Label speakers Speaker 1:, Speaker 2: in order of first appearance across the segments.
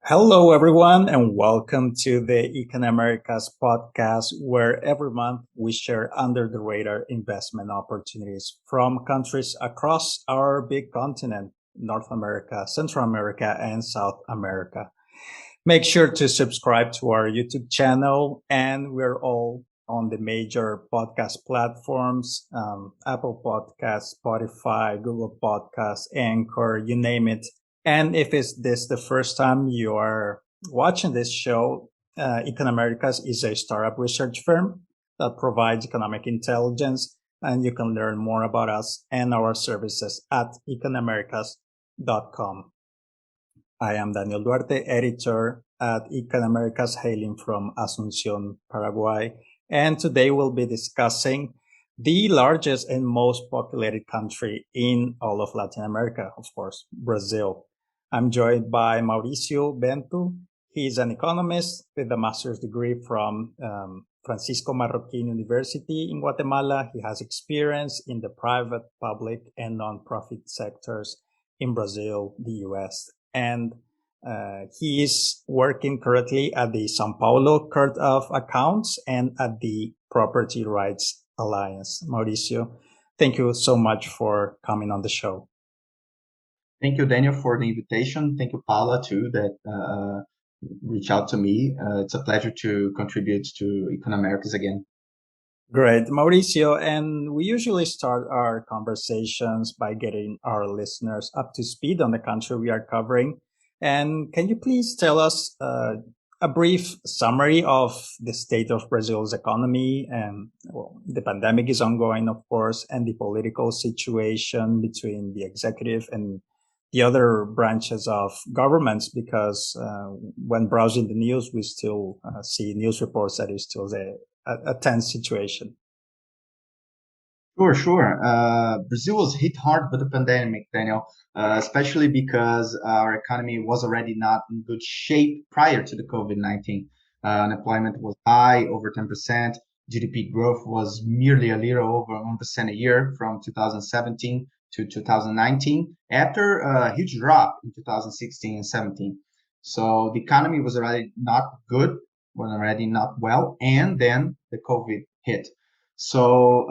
Speaker 1: Hello, everyone, and welcome to the Economerica's podcast, where every month we share under the radar investment opportunities from countries across our big continent, North America, Central America, and South America. Make sure to subscribe to our YouTube channel, and we're all on the major podcast platforms, Apple Podcasts, Spotify, Google Podcasts, Anchor, you name it. And if it's this the first time you are watching this show, Economerica's is a startup research firm that provides economic intelligence, and you can learn more about us and our services at economericas.com. I am Daniel Duarte, editor at Economerica's, hailing from Asunción, Paraguay. And today we'll be discussing the largest and most populated country in all of Latin America, of course, Brazil. I'm joined by Maurício Bento. He's an economist with a master's degree from Francisco Marroquín University in Guatemala. He has experience in the private, public, and nonprofit sectors in Brazil, the US, and he is working currently at the São Paulo Court of Accounts and at the Property Rights Alliance. Mauricio, thank you so much for coming on the show.
Speaker 2: Thank you, Daniel, for the invitation. Thank you, Paula, too, that reached out to me. It's a pleasure to contribute to Economerica's again.
Speaker 1: Great, Mauricio. And we usually start our conversations by getting our listeners up to speed on the country we are covering. And can you please tell us a brief summary of the state of Brazil's economy? And the pandemic is ongoing, of course, and the political situation between the executive and the other branches of governments, because when browsing the news, we still see news reports that is still a tense situation.
Speaker 2: Sure. Brazil was hit hard by the pandemic, Daniel, especially because our economy was already not in good shape prior to the COVID-19. Unemployment was high, over 10%. GDP growth was merely a little over 1% a year from 2017 to 2019, after a huge drop in 2016 and 17. So the economy was already not good, was already not well, and then the COVID hit. So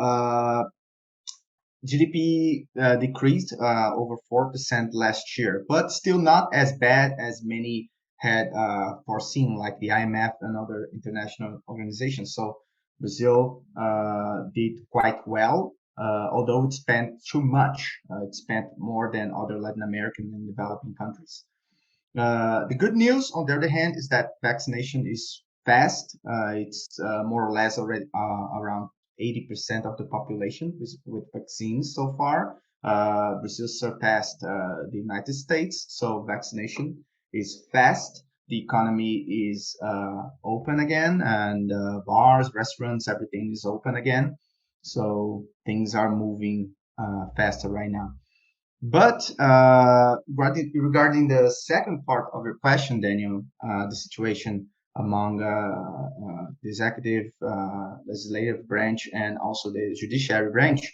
Speaker 2: GDP decreased over 4% last year, but still not as bad as many had foreseen, like the IMF and other international organizations. So Brazil did quite well, although it spent too much. It spent more than other Latin American and developing countries. The good news, on the other hand, is that vaccination is fast. It's more or less already around 80% of the population with vaccines so far. Brazil surpassed the United States, so vaccination is fast. The economy is open again, and bars, restaurants, everything is open again. So things are moving faster right now. But regarding the second part of your question, Daniel, the situation among the executive, legislative branch, and also the judiciary branch.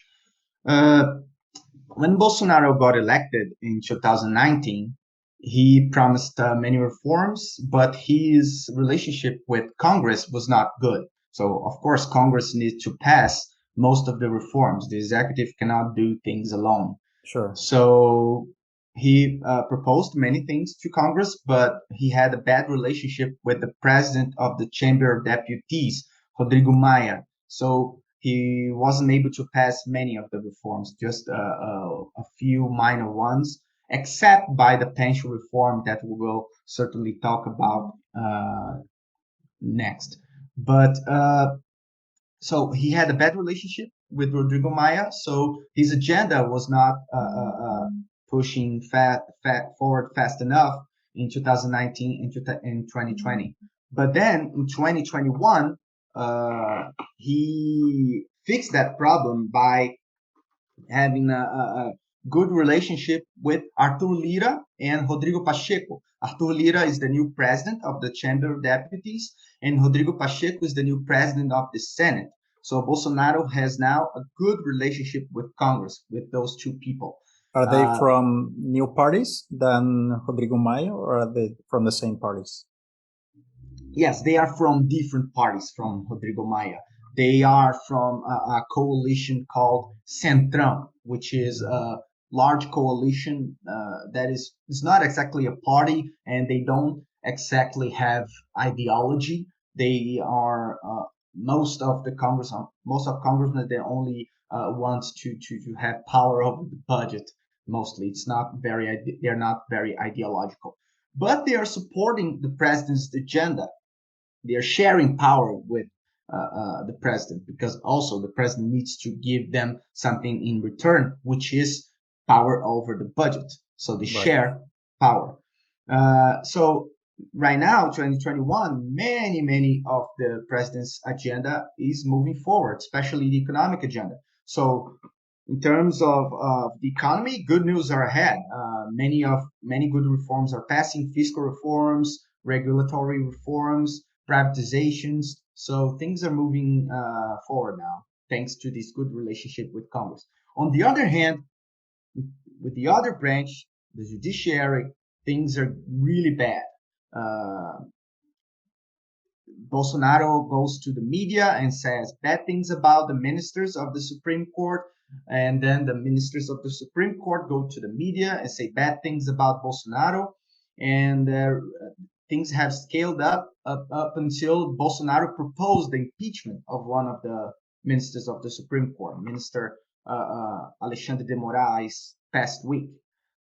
Speaker 2: When Bolsonaro got elected in 2019, he promised many reforms, but his relationship with Congress was not good. So, of course, Congress needs to pass most of the reforms. The executive cannot do things alone.
Speaker 1: Sure.
Speaker 2: So he proposed many things to Congress, but he had a bad relationship with the president of the Chamber of Deputies, Rodrigo Maia. So he wasn't able to pass many of the reforms, just a few minor ones, except by the pension reform that we will certainly talk about next. But so he had a bad relationship with Rodrigo Maia, so his agenda was not pushing forward fast enough in 2019 and 2020. But then in 2021, he fixed that problem by having a good relationship with Arthur Lira and Rodrigo Pacheco. Arthur Lira is the new president of the Chamber of Deputies, and Rodrigo Pacheco is the new president of the Senate. So Bolsonaro has now a good relationship with Congress, with those two people.
Speaker 1: Are they from new parties than Rodrigo Maia, or are they from the same parties?
Speaker 2: Yes, they are from different parties from Rodrigo Maia. They are from a coalition called Centrão, which is a large coalition that is not exactly a party, and they don't exactly have ideology. They are most of congressmen. They only want to have power over the budget. Mostly, they're not very ideological, but they are supporting the president's agenda. They are sharing power with the president, because also the president needs to give them something in return, which is power over the budget. So they share power. So right now, 2021, many of the president's agenda is moving forward, especially the economic agenda. So in terms of the economy, good news are ahead. Many good reforms are passing: fiscal reforms, regulatory reforms, privatizations. So things are moving forward now, thanks to this good relationship with Congress. On the other hand, with the other branch, the judiciary, things are really bad. Bolsonaro goes to the media and says bad things about the ministers of the Supreme Court, and then the ministers of the Supreme Court go to the media and say bad things about Bolsonaro, and things have scaled up until Bolsonaro proposed the impeachment of one of the ministers of the Supreme Court, Minister Alexandre de Moraes, past week.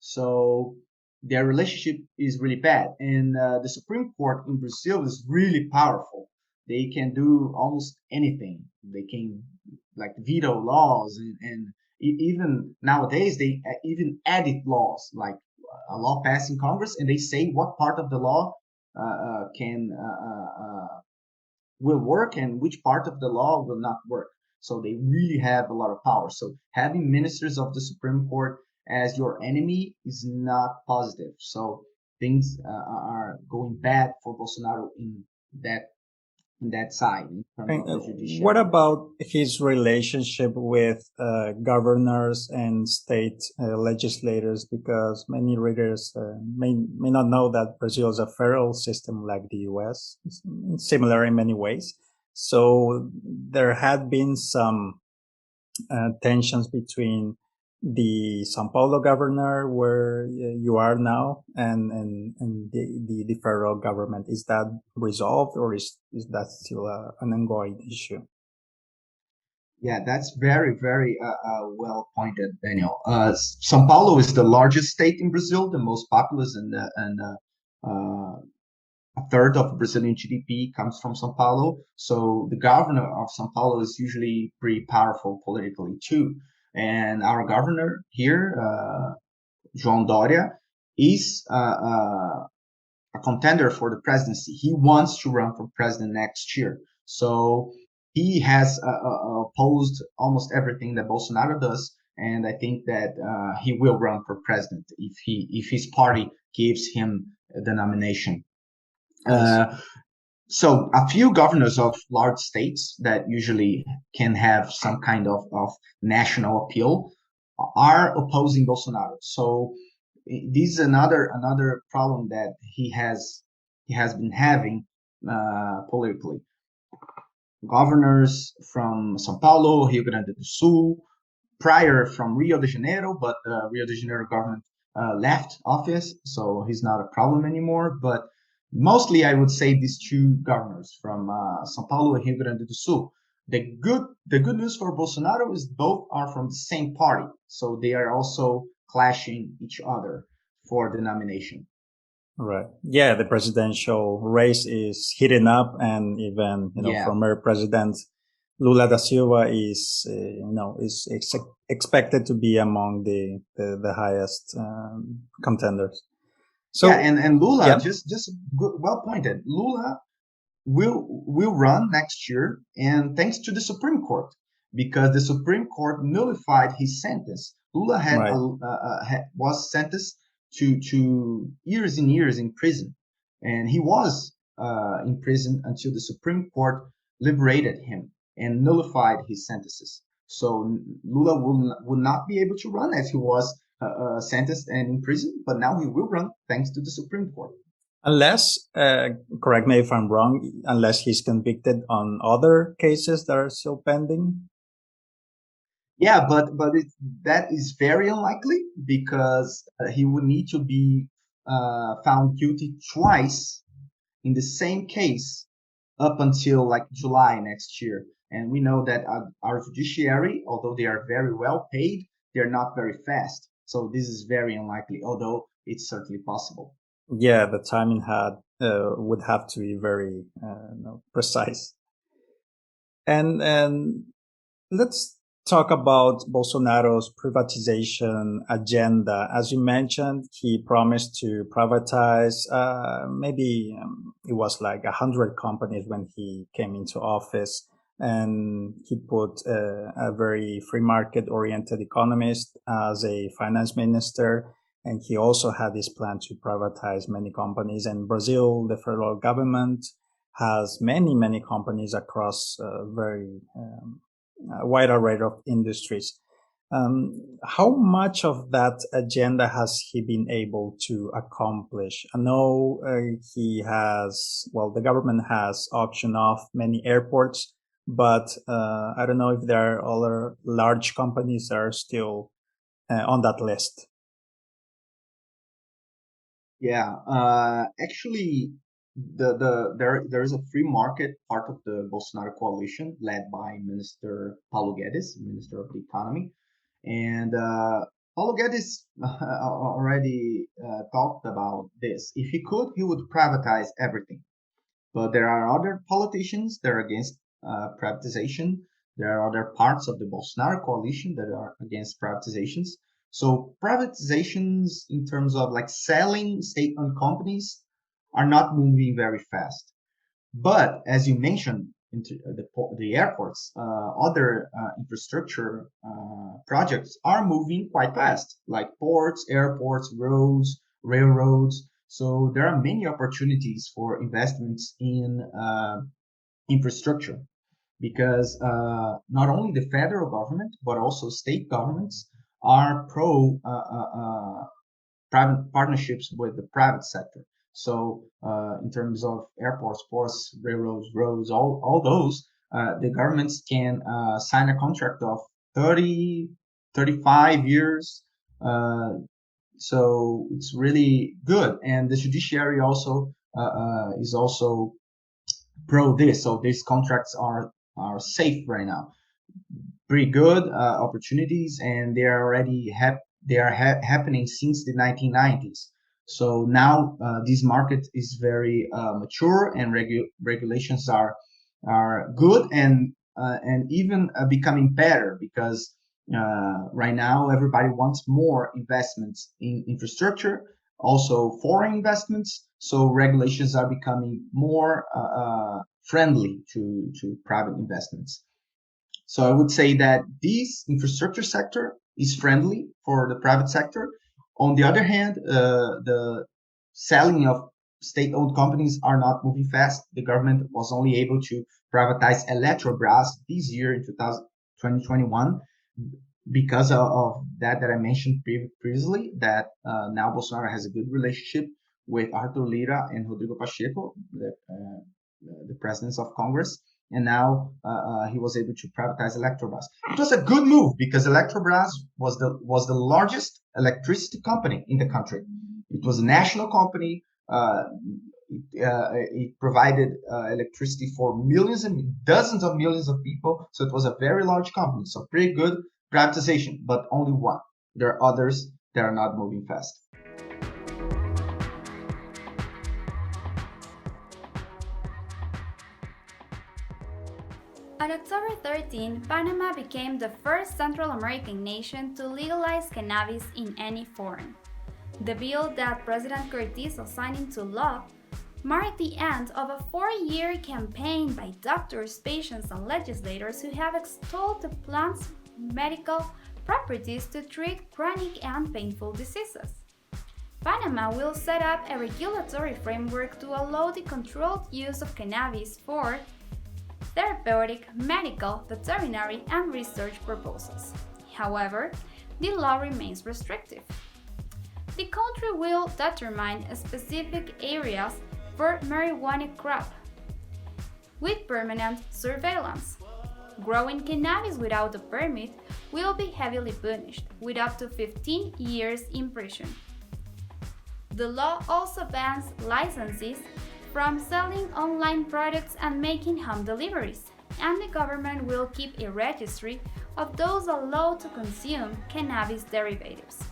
Speaker 2: So their relationship is really bad, and the Supreme Court in Brazil is really powerful. They can do almost anything. They can like veto laws, and even nowadays they even edit laws, like a law passed in Congress, and they say what part of the law can will work and which part of the law will not work. So they really have a lot of power. So having ministers of the Supreme Court as your enemy is not positive. So things are going bad for Bolsonaro that in that side in terms of the judiciary.
Speaker 1: What about his relationship with governors and state legislators? Because many readers may not know that Brazil is a federal system like the US, it's similar in many ways. So there had been some tensions between the São Paulo governor, where you are now, and the federal government. Is that resolved, or is that still an ongoing issue?
Speaker 2: Yeah, that's very well pointed, Daniel. São Paulo is the largest state in Brazil, the most populous, and a third of Brazilian GDP comes from São Paulo. So the governor of São Paulo is usually pretty powerful politically too. And our governor here, João Doria, is a contender for the presidency. He wants to run for president next year. So he has opposed almost everything that Bolsonaro does, and I think that he will run for president if his party gives him the nomination. So a few governors of large states that usually can have some kind of national appeal are opposing Bolsonaro. So this is another problem that he has been having politically. Governors from São Paulo, Rio Grande do Sul, prior from Rio de Janeiro, but the Rio de Janeiro government left office, so he's not a problem anymore. But mostly, I would say these two governors from São Paulo and Rio Grande do Sul. The good news for Bolsonaro is both are from the same party, so they are also clashing each other for the nomination.
Speaker 1: Right. Yeah, the presidential race is heating up, and even former President Lula da Silva is expected to be among the highest contenders.
Speaker 2: So and Lula just well pointed. Lula will run next year, and thanks to the Supreme Court, because the Supreme Court nullified his sentence. Lula was sentenced to years and years in prison, and he was in prison until the Supreme Court liberated him and nullified his sentences. So Lula will not be able to run, as he was sentenced and in prison, but now he will run thanks to the Supreme Court.
Speaker 1: Unless, correct me if I'm wrong, unless he's convicted on other cases that are still pending.
Speaker 2: Yeah, but that is very unlikely because he would need to be found guilty twice in the same case up until like July next year. And we know that our judiciary, although they are very well paid, they're not very fast. So this is very unlikely, although it's certainly possible.
Speaker 1: Yeah, the timing would have to be very precise. And let's talk about Bolsonaro's privatization agenda. As you mentioned, he promised to privatize maybe it was like 100 companies when he came into office, and he put a very free market oriented economist as a finance minister. And he also had this plan to privatize many companies. And Brazil, the federal government, has many companies across very a wide array of industries. How much of that agenda has he been able to accomplish? I know the government has auctioned off many airports, but I don't know if there are other large companies that are still on that list.
Speaker 2: Yeah, actually, there is a free market part of the Bolsonaro coalition led by Minister Paulo Guedes, Minister of the Economy, and Paulo Guedes already talked about this. If he could, he would privatize everything. But there are other politicians that are against privatization. There are other parts of the Bolsonaro coalition that are against privatizations. So privatizations in terms of like selling state-owned companies are not moving very fast. But as you mentioned, into the airports, other infrastructure projects are moving quite fast, like ports, airports, roads, railroads. So there are many opportunities for investments in infrastructure because not only the federal government but also state governments are pro private partnerships with the private sector. So in terms of airports, ports, railroads, roads, all those, the governments can sign a contract of 30, 35 years. So it's really good. And the judiciary also is also pro this. So these contracts are safe right now. Pretty good opportunities, and they are already happening since the 1990s. So now this market is very mature, and regulations are good and even becoming better because right now everybody wants more investments in infrastructure, also foreign investments. So regulations are becoming more friendly to private investments. So I would say that this infrastructure sector is friendly for the private sector. On the other hand, the selling of state-owned companies are not moving fast. The government was only able to privatize Eletrobras this year in 2021 because of that I mentioned previously, that now Bolsonaro has a good relationship with Arthur Lira and Rodrigo Pacheco, the presidents of Congress. And now he was able to privatize Eletrobras. It was a good move because Eletrobras was the largest electricity company in the country. It was a national company. It provided electricity for millions and dozens of millions of people. So it was a very large company. So pretty good privatization, but only one. There are others that are not moving fast.
Speaker 3: On October 13, Panama became the first Central American nation to legalize cannabis in any form. The bill that President Cortizo signed into law marked the end of a 4-year campaign by doctors, patients, and legislators who have extolled the plant's medical properties to treat chronic and painful diseases. Panama will set up a regulatory framework to allow the controlled use of cannabis for therapeutic, medical, veterinary, and research purposes. However, the law remains restrictive. The country will determine specific areas for marijuana crop with permanent surveillance. Growing cannabis without a permit will be heavily punished with up to 15 years in prison. The law also bans licensees from selling online products and making home deliveries, and the government will keep a registry of those allowed to consume cannabis derivatives.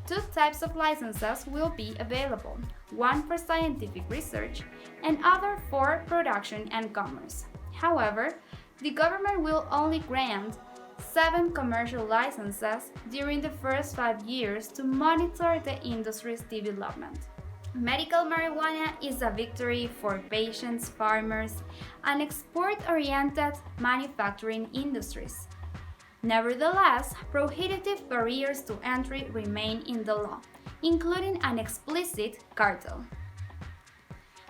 Speaker 3: Two types of licenses will be available, one for scientific research and other for production and commerce. However, the government will only grant 7 commercial licenses during the first 5 years to monitor the industry's development. Medical marijuana is a victory for patients, farmers, and export-oriented manufacturing industries. Nevertheless, prohibitive barriers to entry remain in the law, including an explicit cartel.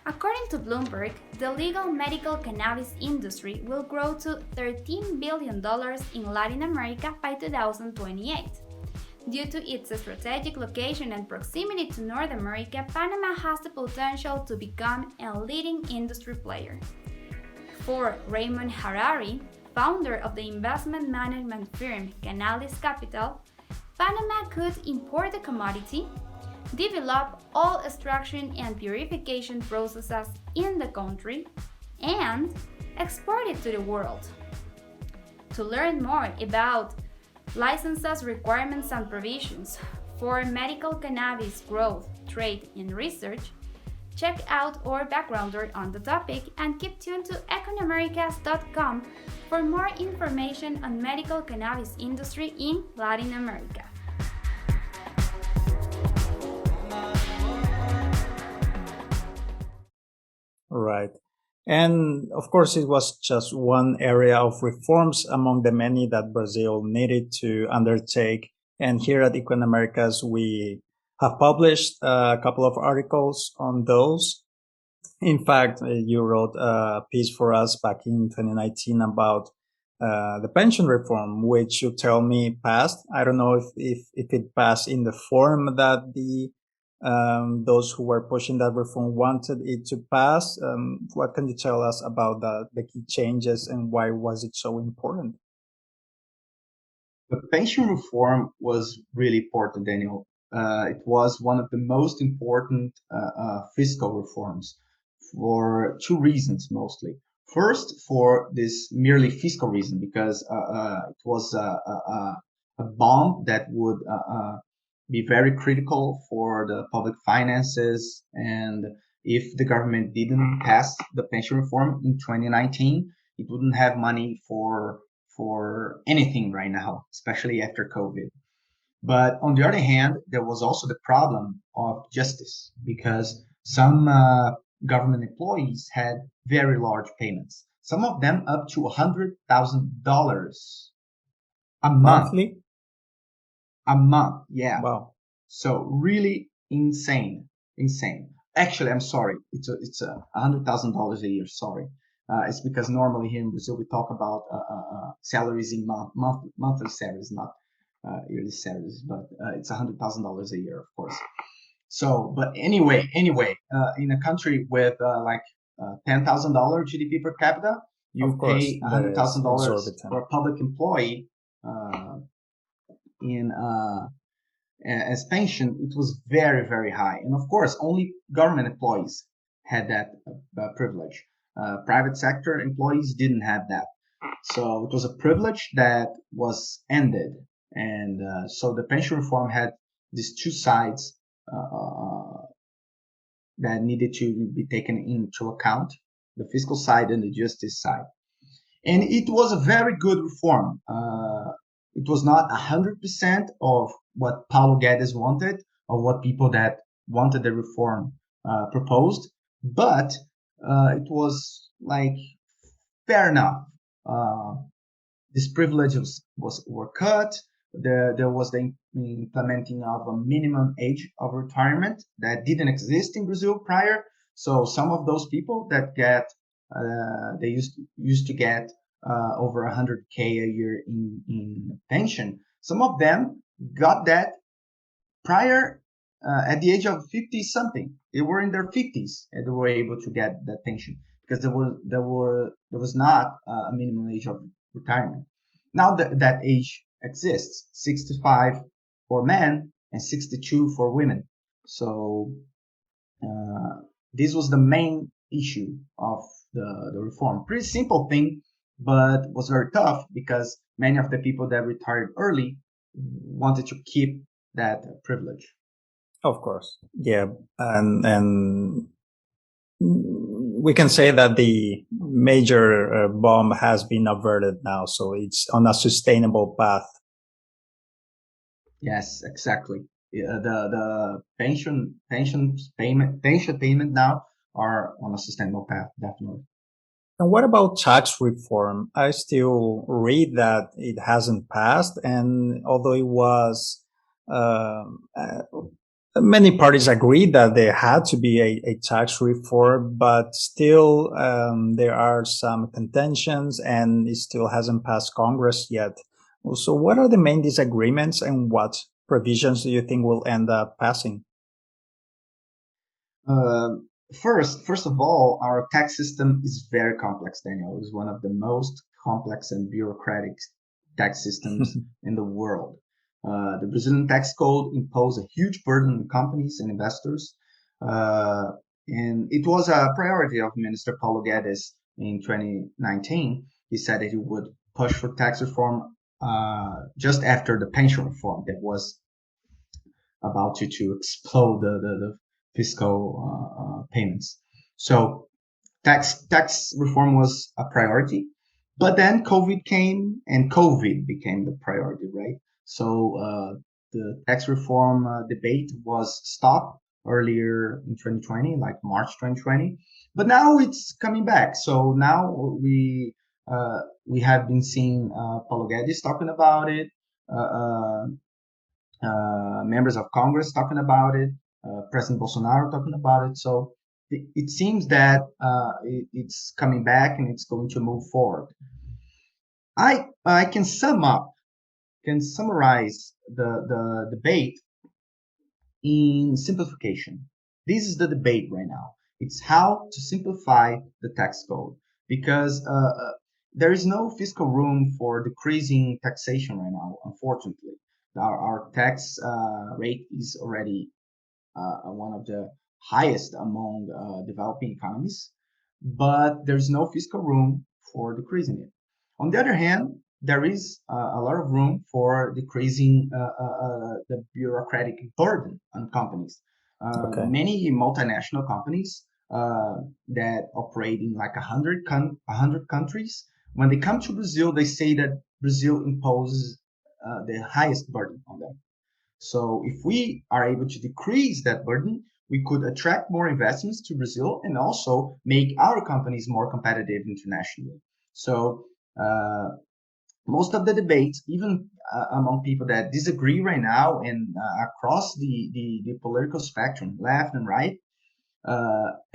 Speaker 3: According to Bloomberg, the legal medical cannabis industry will grow to $13 billion in Latin America by 2028. Due to its strategic location and proximity to North America, Panama has the potential to become a leading industry player. For Raymond Harari, founder of the investment management firm Canales Capital, Panama could import the commodity, develop all extraction and purification processes in the country, and export it to the world. To learn more about licenses, requirements, and provisions for medical cannabis growth, trade, and research, check out our backgrounder on the topic and keep tuned to economericas.com for more information on medical cannabis industry in Latin America.
Speaker 1: Right. And of course, it was just one area of reforms among the many that Brazil needed to undertake. And here at Econ Americas, we have published a couple of articles on those. In fact, you wrote a piece for us back in 2019 about the pension reform, which you tell me passed. I don't know if it passed in the form that the those who were pushing that reform wanted it to pass. What can you tell us about the key changes and why was it so important?
Speaker 2: The pension reform was really important, Daniel. It was one of the most important fiscal reforms for two reasons mostly. First, for this merely fiscal reason, because it was a bomb that would be very critical for the public finances. And if the government didn't pass the pension reform in 2019, it wouldn't have money for anything right now, especially after COVID. But on the other hand, there was also the problem of justice because some government employees had very large payments, some of them up to $100,000 a month.
Speaker 1: Monthly?
Speaker 2: A month, yeah.
Speaker 1: Wow.
Speaker 2: So really insane. Actually, I'm sorry. It's $100,000 a year. Sorry. It's because normally here in Brazil we talk about salaries in monthly salaries, not yearly salaries, but it's $100,000 a year, of course. So, but anyway, in a country with like $10,000 GDP per capita, you pay $100,000 for a public employee as pension. It was very, very high. And of course, only government employees had that privilege. Private sector employees didn't have that. So it was a privilege that was ended. And so the pension reform had these two sides that needed to be taken into account, the fiscal side and the justice side. And it was a very good reform. It was not 100% of what Paulo Guedes wanted or what people that wanted the reform proposed, but it was like fair enough. These privileges were cut. There was the implementing of a minimum age of retirement that didn't exist in Brazil prior. So some of those people that they used to get over 100K a year in pension. Some of them got that prior at the age of 50 something. They were in their 50s and they were able to get that pension because there was not a minimum age of retirement. Now that age exists, 65 for men and 62 for women. So this was the main issue of the reform. Pretty simple thing, but was very tough because many of the people that retired early wanted to keep that privilege.
Speaker 1: Of course, yeah, and we can say that the major bomb has been averted now, so it's on a sustainable path.
Speaker 2: Yes, exactly. The pension payment now are on a sustainable path, definitely.
Speaker 1: And what about tax reform? I still read that it hasn't passed, and although it was, many parties agreed that there had to be a tax reform, but still there are some contentions, and it still hasn't passed Congress yet. So, what are the main disagreements, and what provisions do you think will end up passing?
Speaker 2: Uh, first of all, our tax system is very complex, Daniel. It's one of the most complex and bureaucratic tax systems in the world. The Brazilian tax code imposed a huge burden on companies and investors. And it was a priority of Minister Paulo Guedes in 2019. He said that he would push for tax reform just after the pension reform that was about to explode the fiscal payments. So tax reform was a priority, but then COVID came and COVID became the priority, right? So the tax reform debate was stopped earlier in 2020, like March 2020, but now it's coming back. So now we have been seeing Paulo Guedes talking about it. Members of Congress talking about it, President Bolsonaro talking about it. So it seems that it's coming back and it's going to move forward. I can summarize the debate in simplification. This is the debate right now. It's how to simplify the tax code because there is no fiscal room for decreasing taxation right now, unfortunately. Our tax rate is already one of the highest among developing economies, but there's no fiscal room for decreasing it. On the other hand, there is a lot of room for decreasing the bureaucratic burden on companies.
Speaker 1: Okay.
Speaker 2: Many multinational companies that operate in like 100 countries, when they come to Brazil, they say that Brazil imposes the highest burden on them. So if we are able to decrease that burden, we could attract more investments to Brazil and also make our companies more competitive internationally. So most of the debates, even among people that disagree right now and across the political spectrum, left and right,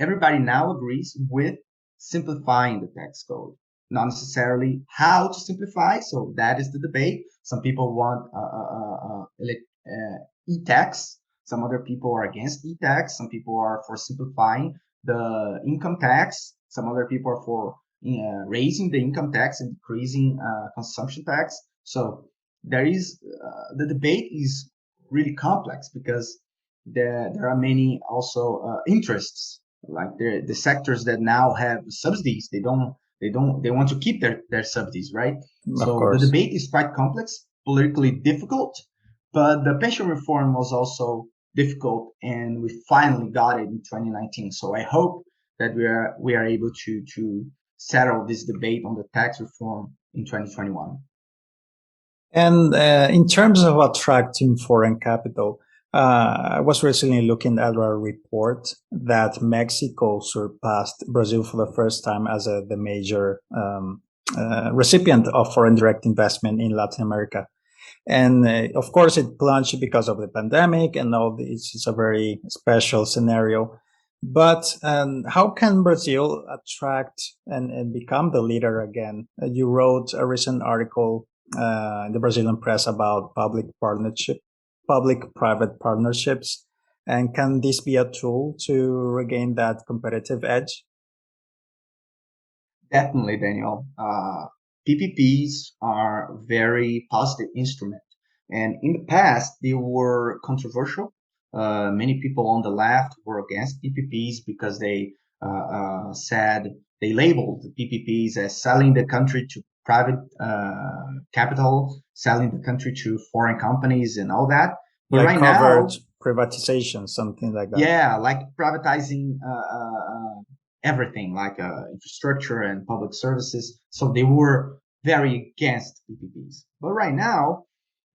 Speaker 2: everybody now agrees with simplifying the tax code, not necessarily how to simplify. So that is the debate. Some people want e-tax. Some other people are against e-tax. Some people are for simplifying the income tax. Some other people are for raising the income tax and decreasing consumption tax. So there is the debate is really complex because there are many also interests, like the sectors that now have subsidies. They want to keep their subsidies, right? So the debate is quite complex, politically difficult, but the pension reform was also difficult, and we finally got it in 2019. So I hope that we are able to settle this debate on the tax reform in 2021.
Speaker 1: And in terms of attracting foreign capital, I was recently looking at a report that Mexico surpassed Brazil for the first time as the major recipient of foreign direct investment in Latin America. And of course, it plunged because of the pandemic and all this. It's a very special scenario. But how can Brazil attract and become the leader again? You wrote a recent article in the Brazilian press about public-private partnerships. And can this be a tool to regain that competitive edge?
Speaker 2: Definitely, Daniel. PPPs are very positive instrument, and in the past they were controversial. Many people on the left were against PPPs because they said they labeled the PPPs as selling the country to private capital, selling the country to foreign companies, and all that. But
Speaker 1: Like
Speaker 2: right
Speaker 1: covered
Speaker 2: now,
Speaker 1: privatization, something like that.
Speaker 2: yeah, like privatizing everything, like infrastructure and public services. So they were very against PPPs. But right now,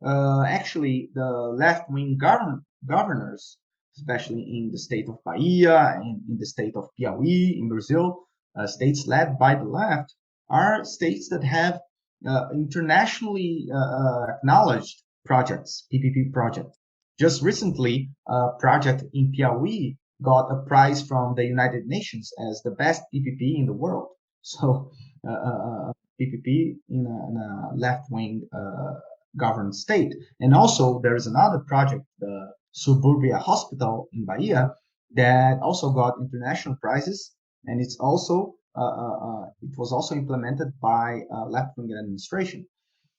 Speaker 2: actually, the left-wing governors, especially in the state of Bahia and in the state of Piauí in Brazil, states led by the left, are states that have internationally acknowledged projects, PPP projects. Just recently, a project in Piauí got a prize from the United Nations as the best PPP in the world. So, PPP in a left-wing governed state. And also, there is another project, the Suburbia Hospital in Bahia, that also got international prizes, and it was also implemented by left-wing administration.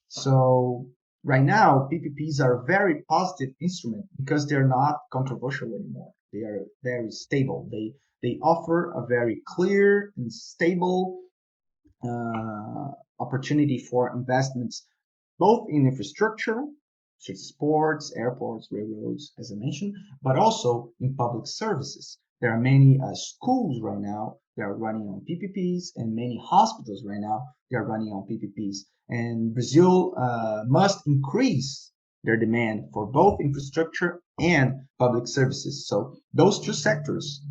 Speaker 2: So right now, PPPs are a very positive instrument because they're not controversial anymore. They are very stable. They offer a very clear and stable opportunity for investments, both in infrastructure, such as sports, airports, railroads, as I mentioned, but also in public services. There are many schools right now that are running on PPPs, and many hospitals right now they are running on PPPs. And Brazil must increase their demand for both infrastructure and public services. So those two sectors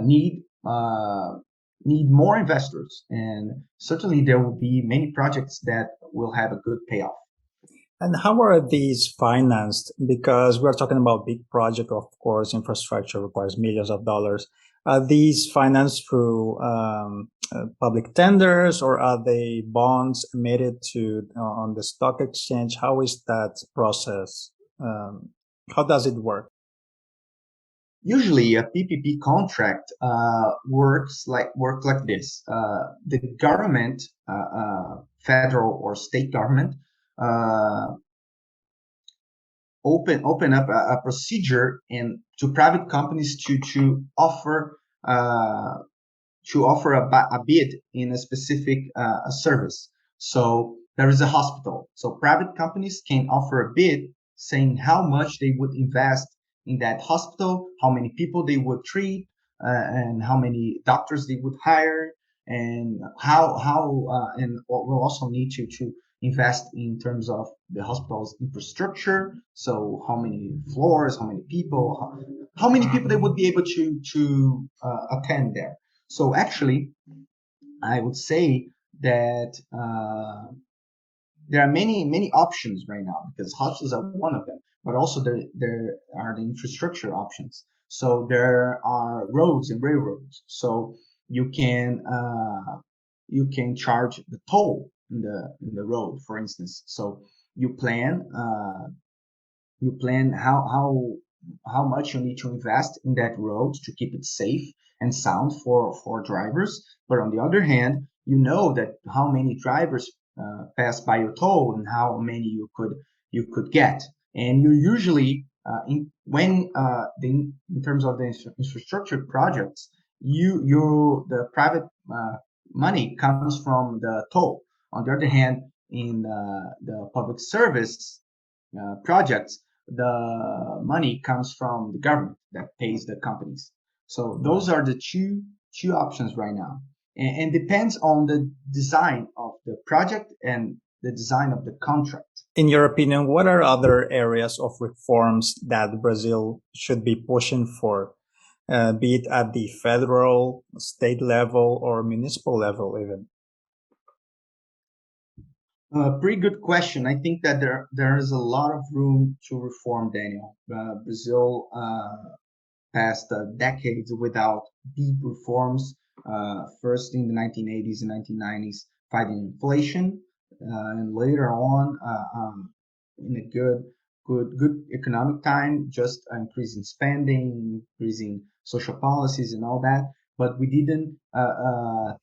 Speaker 2: need more investors, and certainly there will be many projects that will have a good payoff.
Speaker 1: And how are these financed? Because we're talking about big project, of course, infrastructure requires millions of dollars. Are these financed through public tenders, or are they bonds emitted to on the stock exchange? How is that process? How does it work?
Speaker 2: Usually, a PPP contract works like this. The government, federal or state government, uh, open up a procedure and to private companies to offer a bid in a specific service. So there is a hospital. So private companies can offer a bid saying how much they would invest in that hospital, how many people they would treat, and how many doctors they would hire, and and we'll also need to invest in terms of the hospital's infrastructure. So how many floors, how many people, how many people they would be able to attend there. So actually, I would say that there are many options right now because hospitals are one of them, but also there are the infrastructure options. So there are roads and railroads. So you can charge the toll in the road, for instance. So you plan how much you need to invest in that road to keep it safe and sound for drivers. But on the other hand, you know that how many drivers pass by your toll and how many you could get. And you usually in terms of the infrastructure projects, the private money comes from the toll. On the other hand, in the public service projects, the money comes from the government that pays the companies. So those are the two options right now, and depends on the design of the project and the design of the contract.
Speaker 1: In your opinion, what are other areas of reforms that Brazil should be pushing for, be it at the federal, state level, or municipal level even?
Speaker 2: Pretty good question. I think that there is a lot of room to reform, Daniel. Brazil passed decades without deep reforms. First in the 1980s and 1990s, fighting inflation, and later on, in a good economic time, just increasing spending, increasing social policies and all that. But we didn't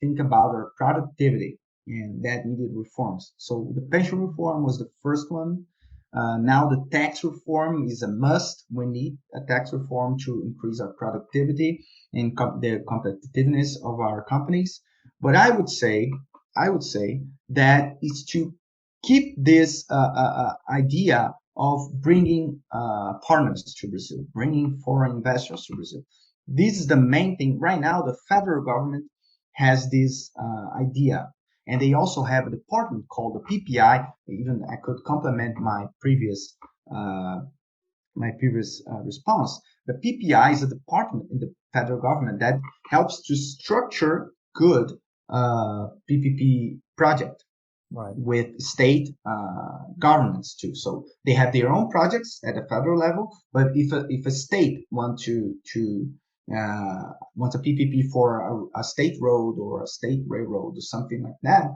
Speaker 2: think about our productivity, and that needed reforms. So the pension reform was the first one. Now the tax reform is a must. We need a tax reform to increase our productivity and the competitiveness of our companies. But I would say that is to keep this idea of bringing partners to Brazil, bringing foreign investors to Brazil. This is the main thing right now. The federal government has this idea, and they also have a department called the PPI. Even I could complement my previous response. The PPI is a department in the federal government that helps to structure good PPP project with state governments too. So they have their own projects at the federal level, but if a state wants a PPP for a state road or a state railroad or something like that,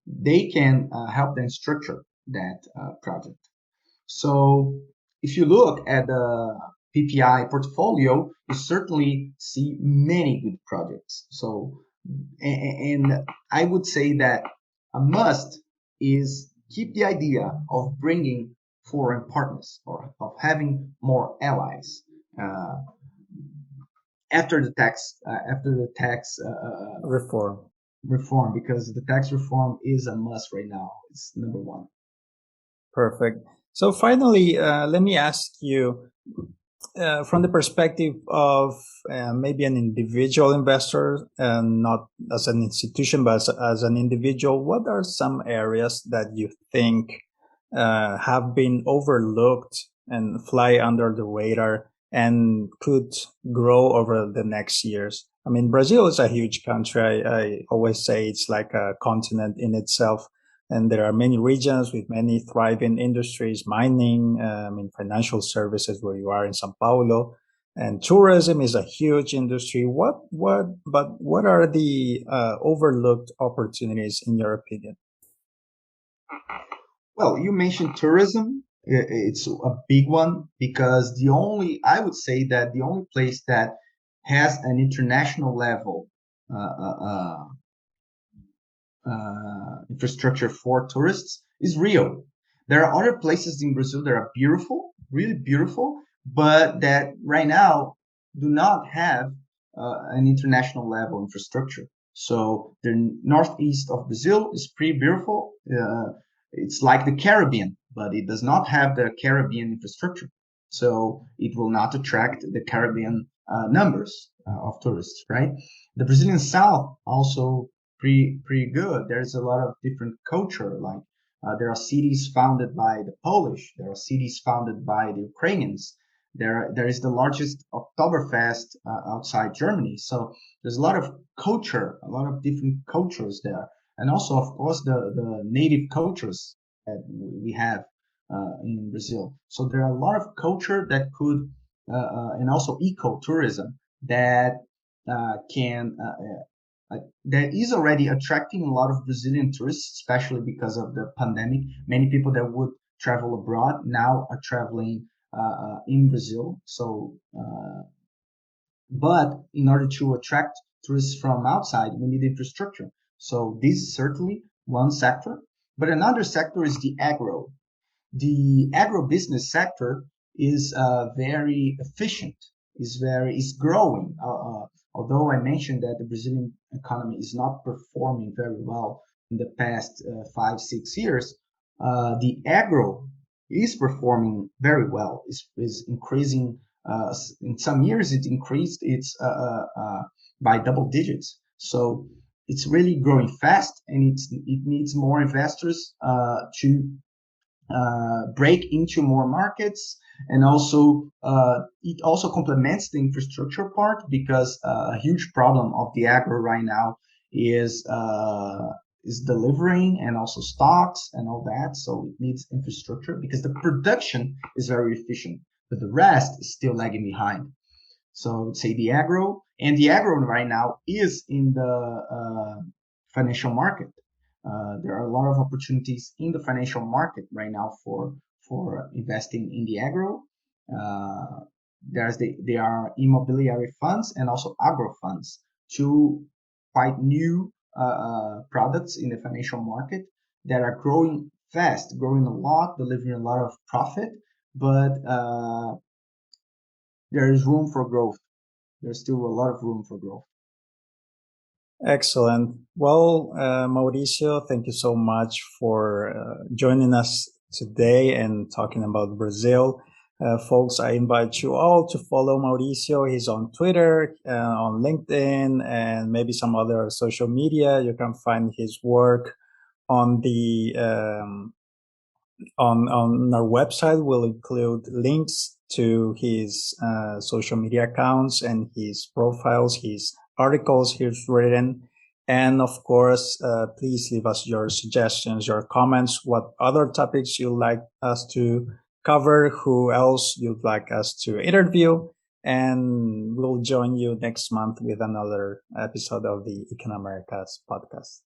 Speaker 2: they can help them structure that project. So if you look at the PPI portfolio, you certainly see many good projects. So, and I would say that a must is keep the idea of bringing foreign partners or of having more allies after the tax reform, because the tax reform is a must right now. It's number one.
Speaker 1: Perfect. So finally, let me ask you, from the perspective of maybe an individual investor, and not as an institution, but as an individual, what are some areas that you think have been overlooked and fly under the radar and could grow over the next years? I mean, Brazil is a huge country. I always say it's like a continent in itself. And there are many regions with many thriving industries, mining, financial services where you are in São Paulo, and tourism is a huge industry. What are the overlooked opportunities in your opinion?
Speaker 2: Well, you mentioned tourism. It's a big one because I would say that the only place that has an international level infrastructure for tourists is Rio. There are other places in Brazil that are beautiful, really beautiful, but that right now do not have an international level infrastructure. So the northeast of Brazil is pretty beautiful. It's like the Caribbean, but it does not have the Caribbean infrastructure. So it will not attract the Caribbean numbers of tourists, right? The Brazilian South also pretty good. There's a lot of different culture. Like there are cities founded by the Polish. There are cities founded by the Ukrainians. There is the largest Oktoberfest outside Germany. So there's a lot of culture, a lot of different cultures there, and also of course the native cultures that we have in Brazil. So there are a lot of culture that could, and also ecotourism that can. That is already attracting a lot of Brazilian tourists, especially because of the pandemic. Many people that would travel abroad now are traveling in Brazil. So, but in order to attract tourists from outside, we need infrastructure. So this is certainly one sector. But another sector is the agro. The agro-business sector is very efficient, is growing. Although I mentioned that the Brazilian economy is not performing very well in the past 5-6 years, the agro is performing very well. Is increasing. In some years, it increased its by double digits. So it's really growing fast, and it needs more investors to break into more markets, and also it also complements the infrastructure part, because a huge problem of the agro right now is delivering and also stocks and all that. So it needs infrastructure because the production is very efficient, but the rest is still lagging behind. So I would say the agro right now is in the financial market. There are a lot of opportunities in the financial market right now for investing in the agro. There are immobiliary funds and also agro funds, two quite new products in the financial market that are growing fast, growing a lot, delivering a lot of profit, but there is room for growth. There's still a lot of room for growth.
Speaker 1: Excellent. Well, Mauricio, thank you so much for joining us today and talking about Brazil. Folks, I invite you all to follow Mauricio. He's on Twitter, on LinkedIn, and maybe some other social media. You can find his work on the on our website. We'll include links to his social media accounts and his profiles, his articles he's written. And of course, please leave us your suggestions, your comments, what other topics you'd like us to cover, who else you'd like us to interview. And we'll join you next month with another episode of the Econ Americas podcast.